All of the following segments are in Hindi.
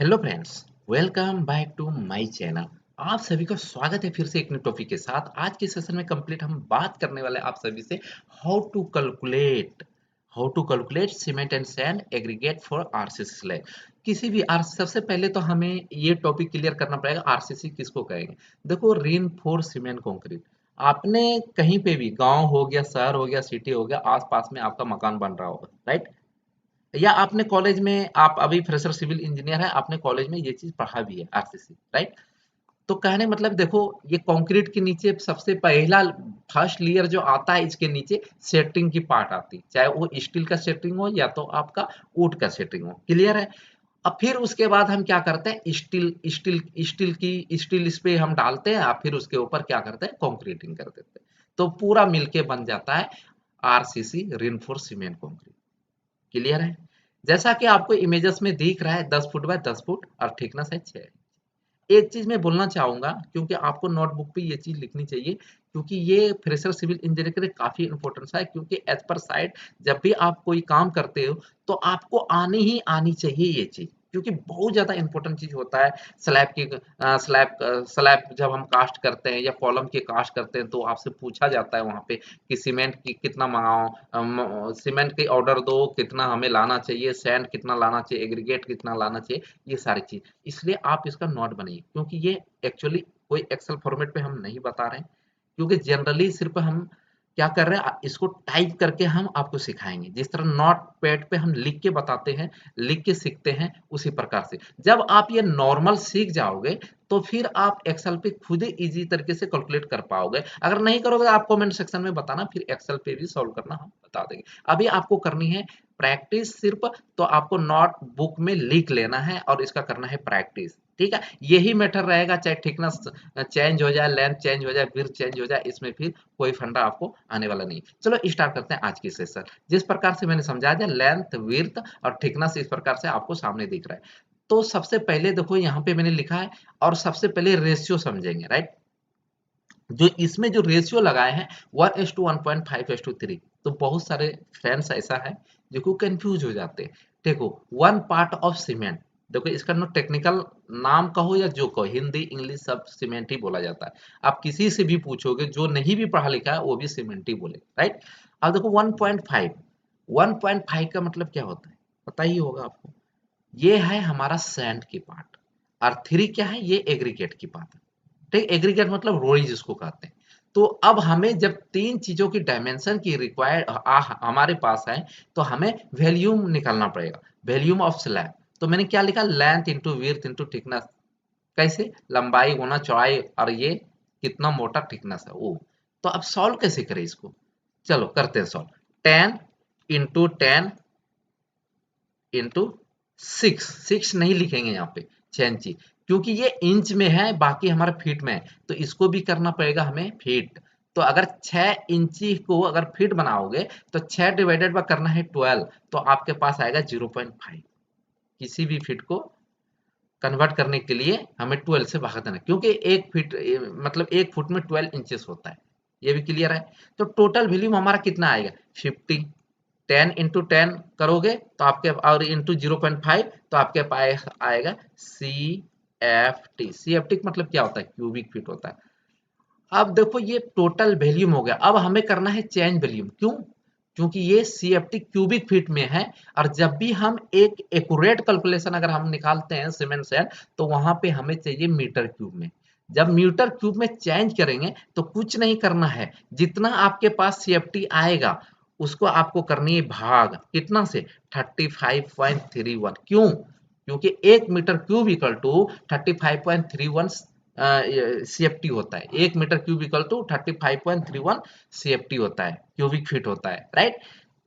Hello friends, welcome back to my channel. आप सभी का स्वागत है फिर से एक नए टॉपिक के साथ। आज के सेशन में कंप्लीट हम बात करने वाले हैं आप सभी से how to calculate cement and sand aggregate for RCC slab. किसी भी आर सबसे पहले तो हमें ये टॉपिक क्लियर करना पड़ेगा, आरसीसी किसको कहेंगे। देखो, रीइंफोर्स्ड सीमेंट कंक्रीट। आपने कहीं पे भी गांव हो गया, शहर हो गया, सिटी हो गया, आसपास में आपका मकान बन रहा होगा, राइट? या आपने कॉलेज में, आप अभी फ्रेशर सिविल इंजीनियर है, आपने कॉलेज में ये चीज पढ़ा भी है, आरसीसी, राइट? तो कहने मतलब देखो, ये कंक्रीट के नीचे सबसे पहला फर्स्ट लेयर जो आता है, इसके नीचे सेटिंग की पार्ट आती है, चाहे वो स्टील का सेटिंग हो या तो आपका वुड का सेटिंग हो। क्लियर है? अब फिर उसके बाद हम क्या करते हैं, स्टील स्टील स्टील इस पे हम डालते हैं, और फिर उसके ऊपर क्या करते हैं, कंक्रीटिंग कर देते हैं। तो पूरा मिलके बन जाता है RCC, reinforced cement concrete. Clear है? जैसा कि आपको इमेजेस में दिख रहा है, 10 फुट बाय 10 फुट और थिकनेस है 6। एक चीज मैं बोलना चाहूंगा, क्योंकि आपको नोटबुक पे ये चीज लिखनी चाहिए, क्योंकि ये फ्रेशर सिविल इंजीनियर के लिए काफी इंपॉर्टेंस है। क्योंकि एज पर साइट जब भी आप कोई काम करते हो तो आपको आनी ही आनी चाहिए ये चीज, क्योंकि बहुत ज्यादा इंपॉर्टेंट चीज होता है। स्लैब जब हम कास्ट करते हैं या कॉलम के कास्ट करते हैं, तो आपसे पूछा जाता है वहां पे कि सीमेंट की कितना मंगाओ, सीमेंट की ऑर्डर दो, कितना हमें लाना चाहिए, सैंड कितना लाना चाहिए, एग्रीगेट कितना लाना चाहिए, ये सारी चीज। इसलिए आप इसका नोट बनाइए, क्योंकि ये एक्चुअली कोई एक्सेल फॉर्मेट पे हम नहीं बता रहे हैं, क्योंकि जनरली सिर्फ हम क्या कर रहे हैं, इसको टाइप करके हम आपको सिखाएंगे। जिस तरह नोट पैड पे हम लिख के बताते हैं, लिख के सीखते हैं, उसी प्रकार से जब आप ये नॉर्मल सीख जाओगे, तो फिर आप एक्सेल पे खुद ही इजी तरीके से कैलकुलेट कर पाओगे। अगर नहीं करोगे तो आप कमेंट सेक्शन में बताना, फिर एक्सेल पे भी सॉल्व करना हम बता देंगे। अभी आपको करनी है प्रैक्टिस सिर्फ, तो आपको नोट बुक में लिख लेना है और इसका करना है प्रैक्टिस। ठीक है? यही मैटर रहेगा, चाहे थिकनेस चेंज हो जाए, लेंथ चेंज हो जाए, विड्थ चेंज हो जाए, इसमें फिर कोई फंडा आपको आने वाला नहीं। चलो स्टार्ट करते हैं आज की सेशन। जिस प्रकार से मैंने समझा दिया, लेंथ, विड्थ और थिकनेस इस प्रकार से आपको सामने दिख रहा है। तो सबसे पहले देखो, यहाँ पे मैंने लिखा है, और सबसे पहले रेशियो समझेंगे, राइट? जो इसमें जो रेशियो लगाए हैं, 1:1.5:3। तो बहुत सारे फ्रेंड्स ऐसा है जो को कंफ्यूज हो जाते हैं। देखो, 1 पार्ट ऑफ सीमेंट, देखो इसका नो टेक्निकल नाम कहो या जो कहो, हिंदी इंग्लिश सब सीमेंट ही बोला जाता है। आप किसी से भी पूछोगे जो नहीं भी पढ़ा लिखा है, वो भी सीमेंट ही बोले, राइट? अब देखो 1.5, 1.5 का मतलब क्या होता है, पता ही होगा आपको। ये है हमारा सैंड की पार्ट, और 3 क्या है, ये एग्रीगेट की पार्ट है। ठीक, एग्रीगेट मतलब रोड़ी जिसको कहते हैं। तो अब हमें जब तीन चीजों की डायमेंशन की रिक्वायर्ड हमारे पास है, तो हमें वैल्यूम निकालना पड़ेगा, वैल्यूम ऑफ स्लैब। तो मैंने क्या लिखा, length into width into thickness. कैसे, लंबाई गुना चौड़ाई, और ये कितना मोटा थिकनेस है वो। तो अब सॉल्व कैसे करें इसको, चलो करते हैं सॉल्व। 10 इंटू 10 इंटू 6, 6 नहीं लिखेंगे यहाँ पे, 6 इंची, क्योंकि ये इंच में है, बाकी हमारा फीट में है, तो इसको भी करना पड़ेगा हमें फीट। तो अगर 6 इंची को अगर फीट बनाओगे, तो 6 डिवाइडेड बाय करना है 12, तो आपके पास आएगा 0.5। किसी भी फीट को कन्वर्ट करने के लिए हमें 12 से भाग देना, क्योंकि एक फीट मतलब एक फुट में 12 इंचेस होता है। ये भी क्लियर है? तो टोटल वॉल्यूम हमारा कितना आएगा, 50। 10 इंटू 10 करोगे तो आपके, और इंटू 0.5, तो आपके पास आएगा CFT। CFT मतलब क्या होता है, क्यूबिक फीट होता है। अब देखो, ये टोटल वॉल्यूम हो गया। अब हमें करना है चेंज वॉल्यूम, क्यों? क्योंकि ये CFT क्यूबिक फीट में है, और जब भी हम एक एक्यूरेट कैलकुलेशन अगर हम निकालते हैं सीमेंट से, तो वहां पे हमें चाहिए मीटर क्यूब में। जब मीटर क्यूब में चेंज करेंगे, तो कुछ नहीं करना है, जितना आपके पास CFT आएगा, उसको आपको करनी है भाग, कितना से, 35.31। क्यों? क्योंकि 1 metre cube equal to 35.31 CFT होता है। 1 metre cube equal to 35.31 CFT होता है, क्यूबिक फीट होता है, राइट?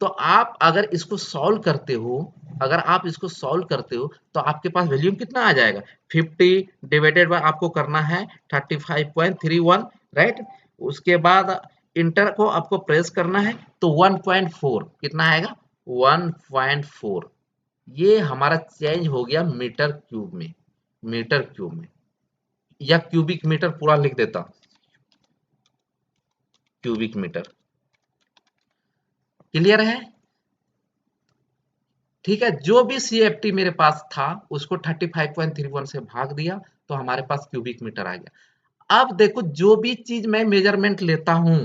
तो आप अगर इसको सॉल्व करते हो, अगर आप इसको सॉल्व करते हो, तो आपके पास वैल्यूम कितना आ जाएगा, 50 डिवाइडेड बाय आपको करना है 35.31, राइट? उसके बाद इंटर को आपको प्रेस करना है, तो 1.4 कितना आएगा, 1.4। ये हमारा चेंज हो गया मीटर क्यूब में, मीटर क्यूब में, या क्यूबिक मीटर पूरा लिख देता, क्यूबिक मीटर। क्लियर है? ठीक है, जो भी CFT मेरे पास था उसको 35.31 से भाग दिया तो हमारे पास क्यूबिक मीटर आ गया। अब देखो जो भी चीज मैं मेजरमेंट लेता हूं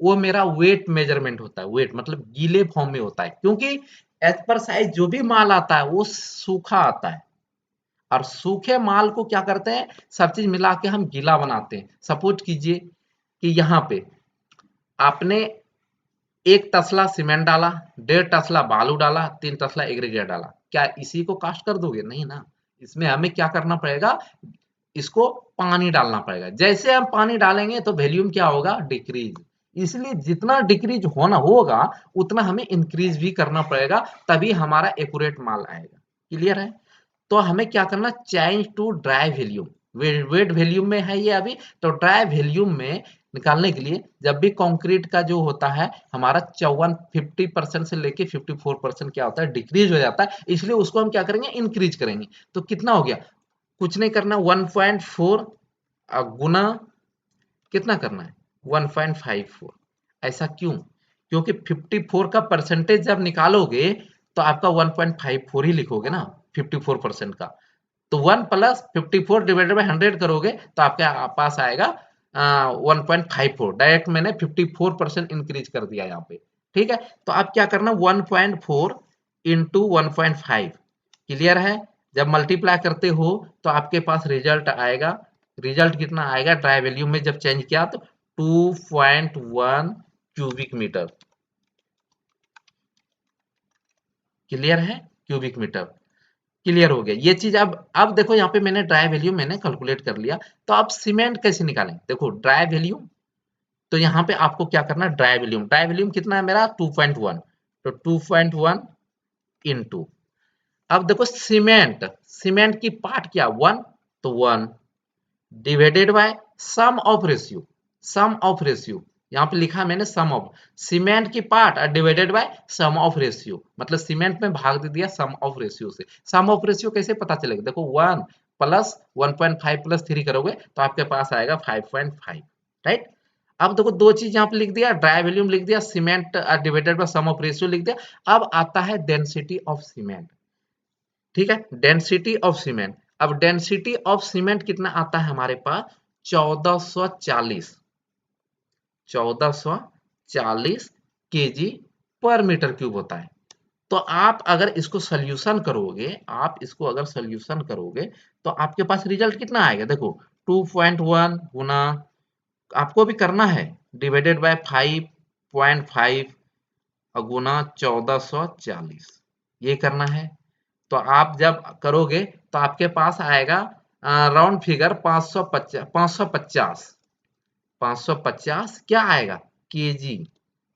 वो मेरा वेट मेजरमेंट होता है, वेट मतलब गीले फॉर्म में होता है, क्योंकि एज पर साइज जो भी माल आता है वो सूखा आता है, और सूखे माल को क्या करते हैं, सब चीज मिला के हम गीला बनाते हैं। सपोज कीजिए कि यहाँ पे आपने 1 तसला सीमेंट डाला, 1.5 तसला बालू डाला, 3 तसला एग्रीगेट डाला, क्या इसी को कास्ट कर दोगे? नहीं ना, इसमें हमें क्या करना पड़ेगा, इसको पानी डालना पड़ेगा। जैसे हम पानी डालेंगे तो वॉल्यूम क्या होगा, डिक्रीज। इसलिए जितना डिक्रीज होना होगा उतना हमें इंक्रीज भी करना पड़ेगा, तभी हमारा एक्यूरेट माल आएगा। क्लियर है? तो हमें क्या करना, change to dry volume. Wet volume में है ये अभी, तो ड्राई वॉल्यूम में निकालने के लिए जब भी कंक्रीट का जो होता है हमारा 50% से लेके 54% क्या होता है, डिक्रीज हो जाता है, इसलिए उसको हम क्या करेंगे, इंक्रीज करेंगे। तो कितना हो गया, कुछ नहीं करना, 1.4 गुना कितना करना है, 1.54। ऐसा क्यों, क्योंकि 54 का परसेंटेज जब निकालोगे तो आपका 1.54 ही लिखोगे ना, 54% का। तो 1 प्लस 54 डिवाइडेड बाई 100 करोगे तो आपके पास आएगा 1.54। डायरेक्ट मैंने 54% इंक्रीज कर दिया यहाँ पे। ठीक है, तो आप क्या करना, 1.4 इंटू 1.5। क्लियर है? जब मल्टीप्लाई करते हो तो आपके पास रिजल्ट आएगा। रिजल्ट कितना आएगा, ड्राई वॉल्यूम में जब चेंज किया तो 2.1 क्यूबिक मीटर। क्लियर है? क्यूबिक मीटर क्लियर हो गया ये चीज। अब देखो यहाँ पे मैंने ड्राई वैल्यूम मैंने कैलकुलेट कर लिया। तो अब सीमेंट कैसे निकालें, देखो ड्राई वैल्यूम, तो यहाँ पे आपको क्या करना है, ड्राई वैल्यूम कितना है मेरा 2.1, तो 2.1 इंटू, अब देखो सीमेंट, सीमेंट की पार्ट क्या 1, तो 1 divided by sum of ratio, sum of ratio, यहाँ पे लिखा मैंने सम ऑफ, सीमेंट की पार्ट और divided by sum of ratio, मतलब सीमेंट में भाग दे दिया सम ऑफ रेशियो से। सम ऑफ रेशियो कैसे पता चलेगा, देखो 1 प्लस 1.5 प्लस 3 करोगे तो आपके पास आएगा 5.5। राइट, अब देखो दो चीज यहाँ पे लिख दिया, ड्राई वॉल्यूम लिख दिया, cement divided by sum of ratio लिख दिया। अब आता है डेंसिटी ऑफ सीमेंट। ठीक है, डेंसिटी ऑफ सीमेंट, अब डेंसिटी ऑफ सीमेंट कितना आता है हमारे पास, 1440, 1440 केजी पर मीटर क्यूब होता है। तो आप अगर इसको सोल्यूशन करोगे, आप इसको अगर सोल्यूशन करोगे तो आपके पास रिजल्ट कितना आएगा, देखो 2.1 गुना, आपको भी करना है, डिवाइडेड बाय 5.5 गुना 1440, ये करना है। तो आप जब करोगे तो आपके पास आएगा राउंड फिगर 550, 550, 550 क्या आएगा, केजी।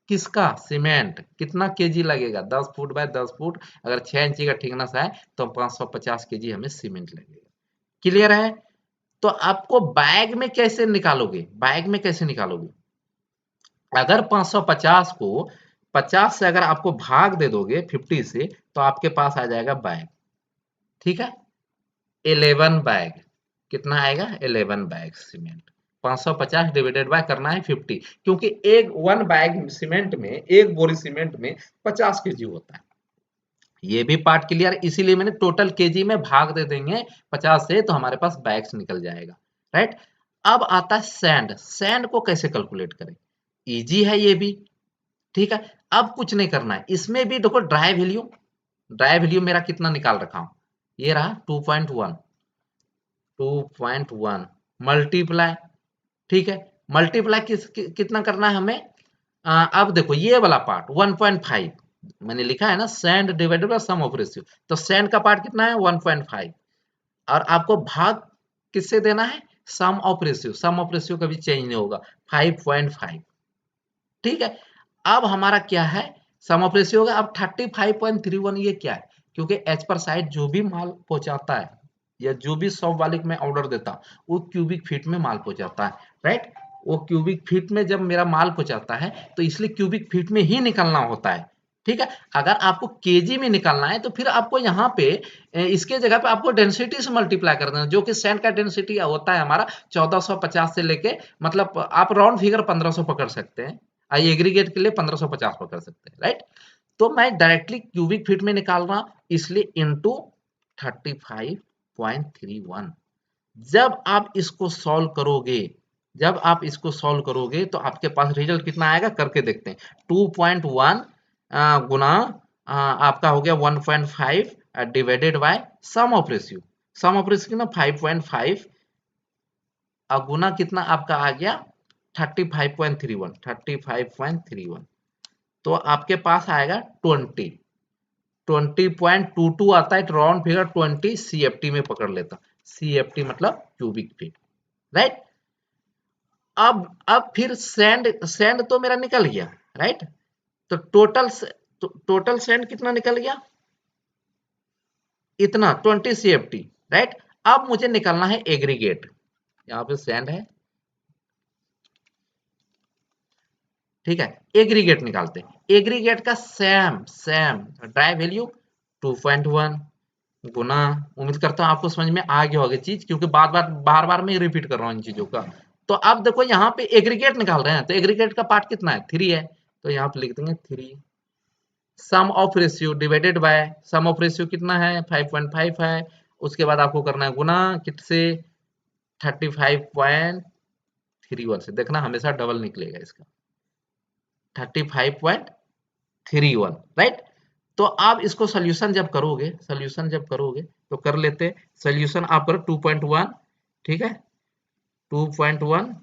किसका, सीमेंट। कितना केजी लगेगा, 10 फुट बाय 10 फुट, अगर 6 इंची का थिकनेस है तो 550 केजी हमें सीमेंट लगेगा। क्लियर है? तो आपको बैग में कैसे निकालोगे, बैग में कैसे निकालोगे, अगर 550 को 50 से अगर आपको भाग दे दोगे 50 से तो आपके पास आ जाएगा बैग। ठीक है, 11 बैग, कितना आएगा, 11 बैग सीमेंट। 550 डिवाइडेड बाय करना है 50, क्योंकि एक 1 बैग सीमेंट में, एक बोरी सीमेंट में 50 केजी होता है। ये भी पार्ट क्लियर, इसीलिए मैंने टोटल केजी में भाग दे देंगे 50 से तो हमारे पास बैग्स निकल जाएगा। राइट, अब आता है सैंड। सैंड को कैसे कैलकुलेट करें, इजी है ये भी। ठीक है, अब कुछ नहीं करना है, इसमें भी देखो ड्राई वैल्यूम, ड्राई वैल्यूम मेरा कितना निकाल रखा हूं, ये रहा 2.1, 2.1 मल्टीप्लाई। ठीक है, मल्टीप्लाई कितना करना है हमें, अब देखो ये वाला पार्ट 1.5 मैंने लिखा है ना, sand divided by sum of ratio, तो सैंड का पार्ट कितना है 1.5, और आपको भाग किससे देना है, sum of ratio, sum of ratio कभी चेंज नहीं होगा, 5.5। ठीक है, अब हमारा क्या है, सम ऑफ रेशियो होगा। अब 35.31 ये क्या है, क्योंकि एच पर साइड जो भी माल पहुंचाता है या जो भी शॉप वाले को मैं ऑर्डर देता हूं वो क्यूबिक फीट में माल पहुंचाता है। राइट, वो क्यूबिक फीट में जब मेरा माल पहुंचाता है तो इसलिए क्यूबिक फीट में ही निकलना होता है। ठीक है, अगर आपको केजी में निकालना है तो फिर आपको यहाँ पे इसके जगह पे आपको डेंसिटी से मल्टीप्लाई कर देना, जो कि सैंड का डेंसिटी होता है हमारा 1450 से लेके, मतलब आप राउंड फिगर 1500 पकड़ सकते हैं, आई एग्रीगेट के लिए 1550 पकड़ सकते हैं। राइट, तो मैं डायरेक्टली क्यूबिक फीट में निकाल रहा हूं, इसलिए इंटू 35.31। जब आप इसको सॉल्व करोगे, जब आप इसको सॉल्व करोगे तो आपके पास रिजल्ट कितना आएगा करके देखते हैं। 2.1 गुना आपका हो गया 1.5 divided by sum of ratio, sum of ratio कितना 5.5 गुना कितना आपका आ गया 35.31 तो आपके पास आएगा 20.22 आता है, राउंड फिगर 20 सीएफटी में पकड़ लेता, सीएफटी मतलब क्यूबिक फीट, राइट। अब फिर सैंड, सैंड तो मेरा निकल गया, राइट। तो टोटल सैंड कितना निकल गया, इतना 20 सीएफटी, राइट। अब मुझे निकालना है एग्रीगेट, यहाँ पे सैंड है, ठीक है। एग्रीगेट निकालते हैं, एग्रीगेट का सेम सेम ड्राई वैल्यू 2.1 गुना, उम्मीद करता हूं आपको समझ में आ गया होगा चीज, क्योंकि बार बार मैं रिपीट कर रहा हूं इन चीजों का। तो अब देखो यहाँ पे एग्रीगेट निकाल रहे हैं, तो एग्रीगेट का पार्ट कितना है 3 है, तो यहाँ पे लिख देंगे 3 sum of ratio divided by, sum of ratio कितना है 5.5 है, उसके बाद आपको करना है गुना कितसे 35.31 से, देखना हमेशा डबल निकलेगा इसका 35.31, राइट। तो आप इसको सोल्यूशन जब करोगे, सोल्यूशन जब करोगे तो कर लेते, सोल्यूशन आप करो 2.1, ठीक है 2.1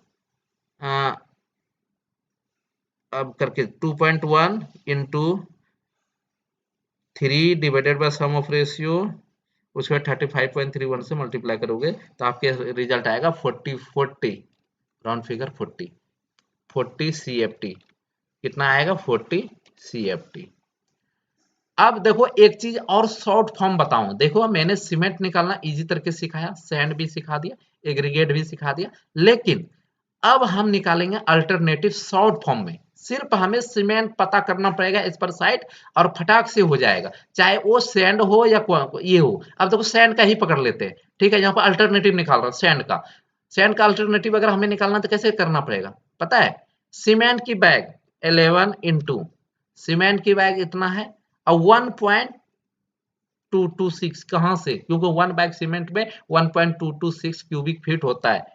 अब करके 2.1 into 3 divided by sum of ratio, उसके बाद 35.31 से मल्टीप्लाई करोगे तो आपके रिजल्ट आएगा 40 राउंड फिगर 40 सीएफटी, कितना आएगा 40 सीएफटी। अब देखो एक चीज और शॉर्ट फॉर्म बताऊं, देखो मैंने सीमेंट निकालना इजी तरीके से सिखाया, सैंड भी सिखा दिया, एग्रीगेट भी सिखा दिया, लेकिन अब हम निकालेंगे अल्टरनेटिव शॉर्ट फॉर्म में। सिर्फ हमें सीमेंट पता करना पड़ेगा इस पर साइड और फटाक से हो जाएगा, चाहे वो सैंड हो या ये हो। अब देखो सैंड का ही पकड़ लेते हैं, ठीक है, यहाँ पर अल्टरनेटिव निकाल रहा हूं सैंड का, सैंड का अल्टरनेटिव अगर हमें निकालना तो कैसे करना पड़ेगा पता है, सीमेंट की बैग 11 इंटू सीमेंट की बैग इतना है और 1.226 कहां से, क्योंकि 1 बैग सीमेंट में 1.226 क्यूबिक फीट होता है,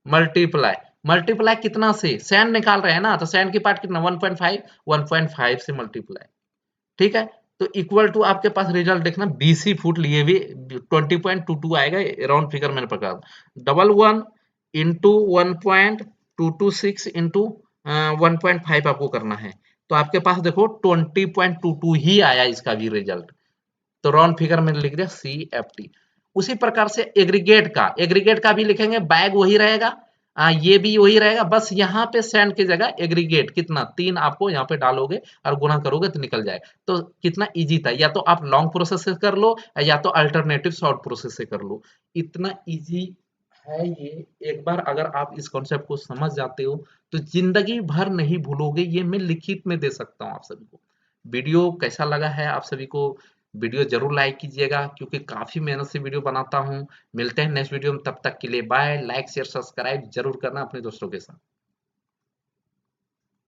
मल्टीप्लाई मल्टीप्लाई कितना से, सैंड निकाल रहे हैं ना, तो सैंड की पार्ट कितना 1.5 से मल्टीप्लाई, ठीक है। तो इक्वल टू आपके पास रिजल्ट देखना बीसी फुट लिए भी 20.22 आएगा, राउंड फिगर मैंने पकड़ा, 11 इंटू 1.226 इंटू 1.5 आपको करना है, तो आपके पास देखो 20.22 ही आया इसका भी रिजल्ट, तो राउंड फिगर मैंने लिख दिया CFT। उसी प्रकार से एग्रीगेट का भी लिखेंगे, बैग वही रहेगा, ये भी वही रहेगा, बस यहाँ पे सैंड की जगह एग्रीगेट कितना 3 आपको यहाँ पे डालोगे और गुना करोगे तो निकल जाएगा। तो कितना इजी था, या तो आप लॉन्ग प्रोसेस से कर लो या तो अल्टरनेटिव शॉर्ट प्रोसेस से कर लो, इतना इजी है ये। एक बार अगर आप इस कॉन्सेप्ट को समझ जाते हो तो जिंदगी भर नहीं भूलोगे, ये मैं लिखित में दे सकता हूँ आप सभी को। वीडियो कैसा लगा है आप सभी को, वीडियो जरूर लाइक कीजिएगा, क्योंकि काफी मेहनत से वीडियो बनाता हूँ। मिलते हैं नेक्स्ट वीडियो में, तब तक के लिए बाय, लाइक शेयर सब्सक्राइब जरूर करना अपने दोस्तों के साथ।